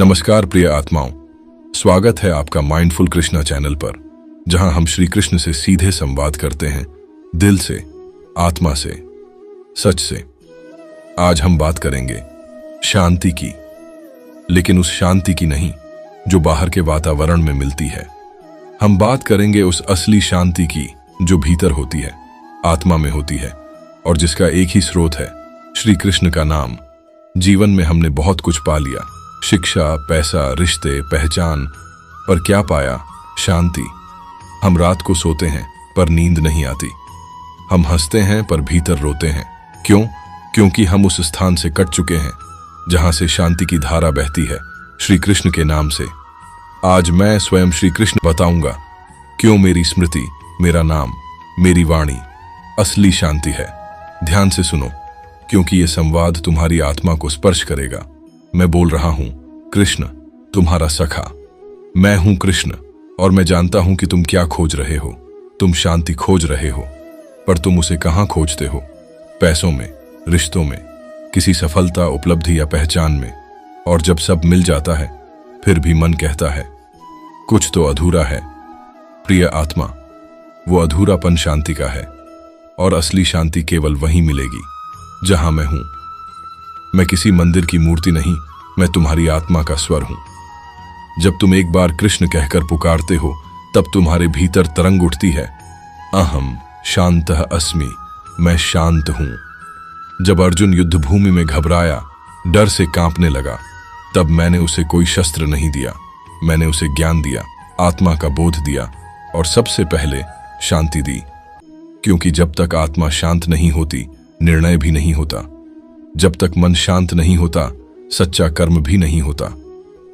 नमस्कार प्रिय आत्माओं, स्वागत है आपका माइंडफुल कृष्णा चैनल पर, जहां हम श्री कृष्ण से सीधे संवाद करते हैं, दिल से, आत्मा से, सच से। आज हम बात करेंगे शांति की, लेकिन उस शांति की नहीं जो बाहर के वातावरण में मिलती है। हम बात करेंगे उस असली शांति की जो भीतर होती है, आत्मा में होती है, और जिसका एक ही स्रोत है, श्री कृष्ण का नाम। जीवन में हमने बहुत कुछ पा लिया, शिक्षा, पैसा, रिश्ते, पहचान, पर क्या पाया? शांति। हम रात को सोते हैं पर नींद नहीं आती, हम हंसते हैं पर भीतर रोते हैं। क्यों? क्योंकि हम उस स्थान से कट चुके हैं जहां से शांति की धारा बहती है, श्री कृष्ण के नाम से। आज मैं स्वयं श्री कृष्ण बताऊंगा क्यों मेरी स्मृति, मेरा नाम, मेरी वाणी असली शांति है। ध्यान से सुनो, क्योंकि ये संवाद तुम्हारी आत्मा को स्पर्श करेगा। मैं बोल रहा हूं कृष्ण, तुम्हारा सखा। मैं हूं कृष्ण, और मैं जानता हूं कि तुम क्या खोज रहे हो। तुम शांति खोज रहे हो, पर तुम उसे कहां खोजते हो? पैसों में, रिश्तों में, किसी सफलता, उपलब्धि या पहचान में। और जब सब मिल जाता है, फिर भी मन कहता है कुछ तो अधूरा है। प्रिय आत्मा, वो अधूरापन शांति का है, और असली शांति केवल वहीं मिलेगी जहां मैं हूं। मैं किसी मंदिर की मूर्ति नहीं, मैं तुम्हारी आत्मा का स्वर हूं। जब तुम एक बार कृष्ण कहकर पुकारते हो, तब तुम्हारे भीतर तरंग उठती है, अहम शांतः अस्मि, मैं शांत हूं। जब अर्जुन युद्ध भूमि में घबराया, डर से कांपने लगा, तब मैंने उसे कोई शस्त्र नहीं दिया, मैंने उसे ज्ञान दिया, आत्मा का बोध दिया, और सबसे पहले शांति दी। क्योंकि जब तक आत्मा शांत नहीं होती, निर्णय भी नहीं होता। जब तक मन शांत नहीं होता, सच्चा कर्म भी नहीं होता।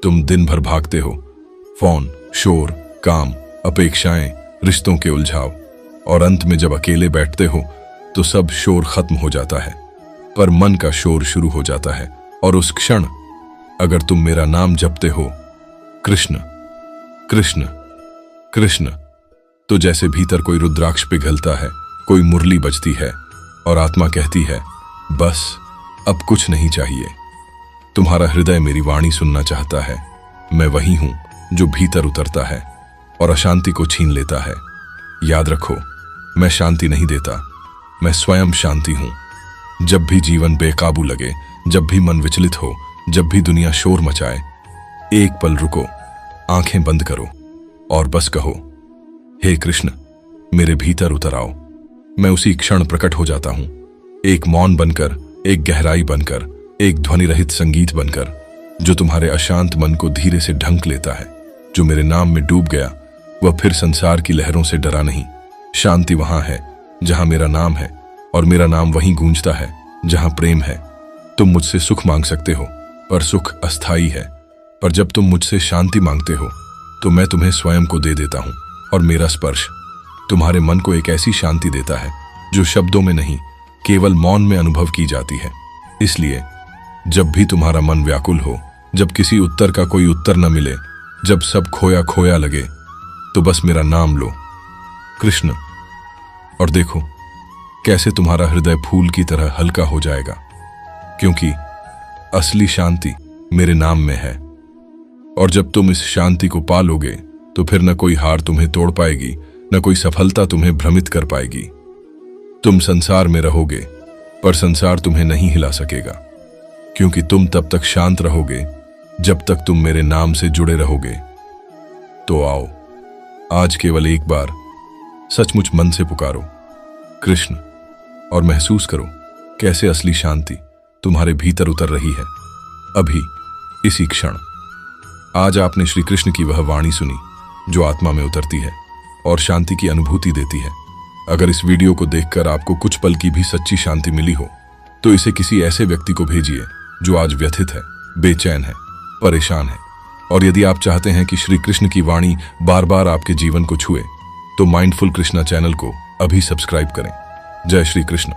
तुम दिन भर भागते हो, फोन, शोर, काम, अपेक्षाएं, रिश्तों के उलझाव, और अंत में जब अकेले बैठते हो तो सब शोर खत्म हो जाता है, पर मन का शोर शुरू हो जाता है। और उस क्षण अगर तुम मेरा नाम जपते हो, कृष्ण कृष्ण कृष्ण, तो जैसे भीतर कोई रुद्राक्ष पिघलता है, कोई मुरली बजती है, और आत्मा कहती है बस अब कुछ नहीं चाहिए। तुम्हारा हृदय मेरी वाणी सुनना चाहता है। मैं वही हूं जो भीतर उतरता है और अशांति को छीन लेता है। याद रखो, मैं शांति नहीं देता, मैं स्वयं शांति हूं। जब भी जीवन बेकाबू लगे, जब भी मन विचलित हो, जब भी दुनिया शोर मचाए, एक पल रुको, आंखें बंद करो, और बस कहो, हे कृष्ण, मेरे भीतर उतर आओ। मैं उसी क्षण प्रकट हो जाता हूं, एक मौन बनकर, एक गहराई बनकर, एक ध्वनि रहित संगीत बनकर, जो तुम्हारे अशांत मन को धीरे से ढंक लेता है। जो मेरे नाम में डूब गया, वह फिर संसार की लहरों से डरा नहीं। शांति वहां है जहां मेरा नाम है, और मेरा नाम वहीं गूंजता है जहां प्रेम है। तुम मुझसे सुख मांग सकते हो, पर सुख अस्थाई है। पर जब तुम मुझसे शांति मांगते हो, तो मैं तुम्हें स्वयं को दे देता हूं, और मेरा स्पर्श तुम्हारे मन को एक ऐसी शांति देता है जो शब्दों में नहीं, केवल मौन में अनुभव की जाती है। इसलिए जब भी तुम्हारा मन व्याकुल हो, जब किसी उत्तर का कोई उत्तर न मिले, जब सब खोया खोया लगे, तो बस मेरा नाम लो, कृष्ण, और देखो कैसे तुम्हारा हृदय फूल की तरह हल्का हो जाएगा। क्योंकि असली शांति मेरे नाम में है। और जब तुम इस शांति को पा लोगे, तो फिर न कोई हार तुम्हें तोड़ पाएगी, न कोई सफलता तुम्हें भ्रमित कर पाएगी। तुम संसार में रहोगे, पर संसार तुम्हें नहीं हिला सकेगा, क्योंकि तुम तब तक शांत रहोगे जब तक तुम मेरे नाम से जुड़े रहोगे। तो आओ, आज केवल एक बार सचमुच मन से पुकारो कृष्ण, और महसूस करो कैसे असली शांति तुम्हारे भीतर उतर रही है, अभी इसी क्षण। आज आपने श्री कृष्ण की वह वाणी सुनी जो आत्मा में उतरती है और शांति की अनुभूति देती है। अगर इस वीडियो को देखकर आपको कुछ पल की भी सच्ची शांति मिली हो, तो इसे किसी ऐसे व्यक्ति को भेजिए जो आज व्यथित है, बेचैन है, परेशान है। और यदि आप चाहते हैं कि श्री कृष्ण की वाणी बार बार आपके जीवन को छुए, तो माइंडफुल कृष्णा चैनल को अभी सब्सक्राइब करें। जय श्री कृष्ण।